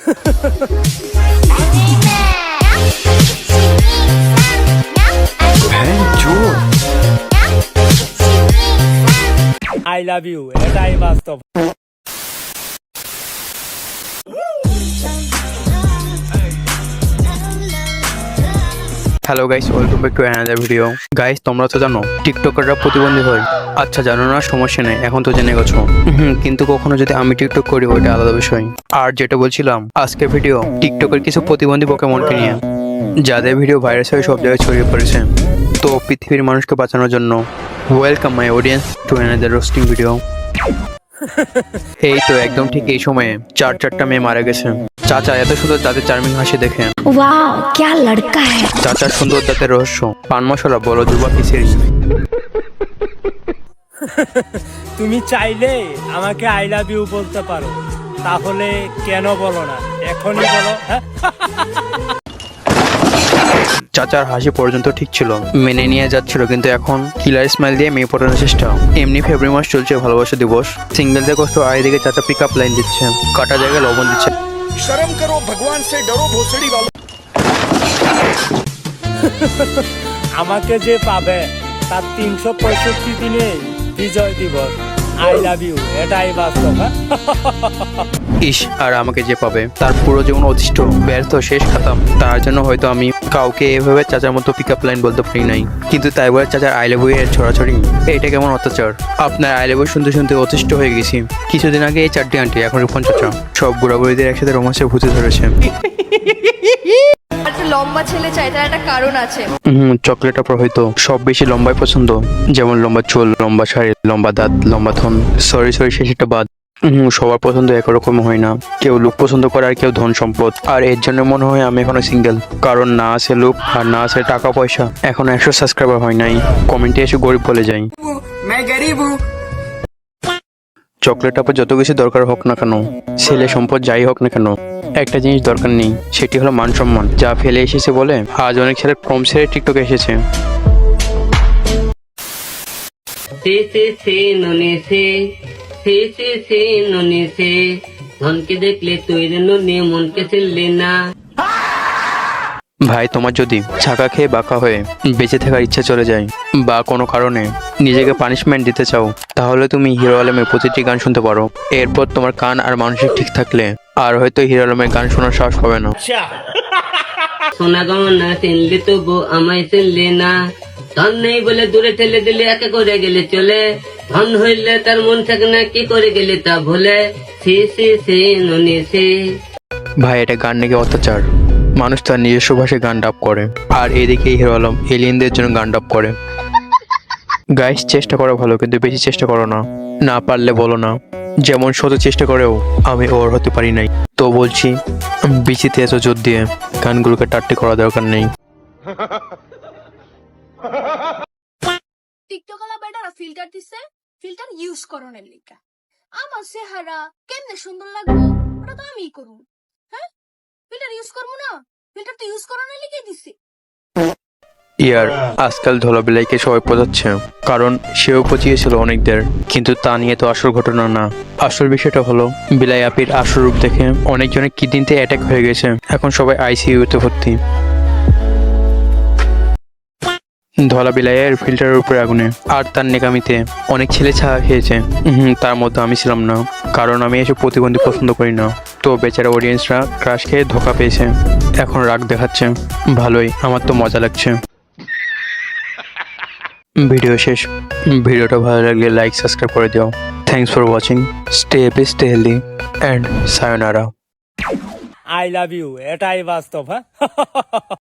I love you, এটাই বাস্তব। Hello guys, welcome back to another video. Guys, তোমরা তো জানো টিকটকাররা প্রতিবন্ধী হয়। আচ্ছা, জানো না, সমস্যা নেই, এখন তো জেনে গেছো। কিন্তু কখনো যদি আমি টিকটক করি ওইটা আলাদা বিষয়। আর যেটা বলছিলাম, আজকের ভিডিও টিকটকের কিছু প্রতিবন্ধী পোকেমনকে নিয়ে, যাদের ভিডিও ভাইরাস হয়ে সব জায়গায় ছড়িয়ে পড়েছে। তো পৃথিবীর মানুষকে বাঁচানোর জন্য welcome my audience to another roasting video. এই তো একদম ঠিক এই সময়ে চারটা মেয়ে মারা গেছে। চাচা এত সুন্দর দাঁতের চার্মিং হাসি দেখে वाओ क्या लड़का है। চাচার সুন্দর দাঁতের রহস্য, পান মশলা বলো যুবা কিসেরি। তুমি চাইলে আমাকে আই লাভ ইউ বলতে পারো, তাহলে কেন বলো না, এখনই বলো। চাচার হাসি পর্যন্ত ঠিক ছিল, মেনে নিয়ে যাচ্ছিল, কিন্তু এখন কিলার স্মাইল দিয়ে মেয়ে পটানোর চেষ্টা। এমনি ফেব্রুয়ারি মাস চলছে, ভালোবাসা দিবস। সিঙ্গেলদের কষ্ট আর এদিকে চাচা পিক আপ লাইন দিচ্ছে, কাটা জায়গায় লবণ দিচ্ছে। शर्म करो, भगवान से डरो भोसड़ी वालों। আমাকে যে পাবে তার 365 দিনে বিজয় দিবস। আই লাভ ইউ, এটাই বাস্তব। ইস, আর আমাকে যে পাবে তার পুরো জীবন অতিষ্ঠ, ব্যর্থ, শেষ খাতাম। তার জন্য হয়তো আমি কাউকে এভাবে চাচার মতো পিক আপ লাইন বলতে পারি নাই, কিন্তু তাই বলে চাচার আই লাভ ইউ এর ছড়াছড়ি, এটা কেমন অত্যাচার। আপনার আই লাভ ইউ শুনতে শুনতে অতিষ্ঠ হয়ে গেছি। কিছুদিন আগে এই চারটি আন্টি, এখন রিপন চাচা, সব বুড়াবুড়িদের একসাথে রোমান্সে ভূতে ধরেছে। একটা লম্বা ছেলে চাই, তার একটা কারণ আছে। চকলেট অপহৃত, সব বেশি লম্বাই পছন্দ, যেমন লম্বা চুল, লম্বা শাড়ি, লম্বা দাঁত, লম্বা থন। সরি শেষটা বাদ। সবার পছন্দ একরকম হয় না, কেউ লুক পছন্দ করে আর কেউ ধন সম্পদ। আর এর জন্য মনে হয় আমি এখনো সিঙ্গেল, কারণ না আছে লুক আর না আছে টাকা পয়সা। এখন 100 সাবস্ক্রাইবার হয় নাই, কমেন্টে এসে গরিব বলে যাই। চকলেট আপা যত কিছু দরকার হোক না কেন, ছেলে সম্পদ যাই হোক না কেন, একটা জিনিস দরকার নেই, সেটি হলো মান সম্মান। যা ফেলে এসেছে বলে আজ অনেক ছেলে কম ছেড়ে টিকটকে এসেছে। ধনকে দেখলে তুই নুনে মনকে ছিললি না। ভাই, তোমার যদি ছাকা খেয়ে বাঁকা হয়ে বেঁচে থাকার ইচ্ছা চলে যায়, বা কোনো কারণে নিজেকে পানিশমেন্ট দিতে চাও, তাহলে তুমি হিরো আলমের প্রতিটি গান শুনতে পারো। এরপর তোমার কান আর মানসিক ঠিক থাকলে আর হয়তো হিরো আলমের গান শোনার সাহস পাবে না। সোনা গহনা চিনলি তবু আমায় চিনলি না। ধন নেই বলে দূরে ঠেলে দিলে, একে করে গেলে চলে। ধন হইলে তার মন থাকে না, কি করে গেলে তা ভুলে। ভাই, এটা গান নাকি অত্যাচার? মানুষ তার নিজস্ব ভাষায় গান ডাব করে, আর এদিকে হিরো আলম এলিয়েনদের জন্য গান ডাব করে। গাইস, চেষ্টা করা ভালো, কিন্তু বেশি চেষ্টা করো না। না পারলে বলো না। যেমন শত চেষ্টা করেও আমি ওর হতে পারি নাই, তো বলছি বিচিতে এত জোর দিয়ে গানগুলোকে টাট্টি করা দরকার নেই। টিকটক আলা বেটারা ফিল্টার দিছে, ফিল্টার ইউজ করনের লিগা। আমার চেহারা কেমনে সুন্দর লাগবে ওটা তো আমিই করব। হ্যাঁ, ফিল্টার ইউজ করবো না? ফিল্টার তো ইউজ করনের লিগে দিছে। ইয়ার, আজকাল ধলাবিলাইকে সবাই পচাচ্ছে, কারণ সেও পচিয়েছিল অনেকদের, কিন্তু তা নিয়ে তো আসল ঘটনা না। আসল বিষয়টা হলো বিলাই আপির আসল রূপ দেখে অনেকজনের কিডনিতে অ্যাটাক হয়ে গেছে, এখন সবাই আইসিইউতে ভর্তি। ধলা বিলাইয়ের ফিল্টারের উপরে আগুনে আর তার নেকামিতে অনেক ছেলে ছাড়া খেয়েছে। তার মধ্যে আমি ছিলাম না, কারণ আমি এসব প্রতিবন্ধী পছন্দ করি না। তো বেচারা অডিয়েন্সরা ক্রাশ খেয়ে ধোকা পেয়েছে, এখন রাগ দেখাচ্ছে। ভালোই, আমার তো মজা লাগছে। ভিডিও শেষ। ভিডিওটা ভালো লাগলে লাইক, সাবস্ক্রাইব করে দিও। Thanks for watching. Stay happy, stay healthy and sayonara. I love you, এটাই বাস্তব।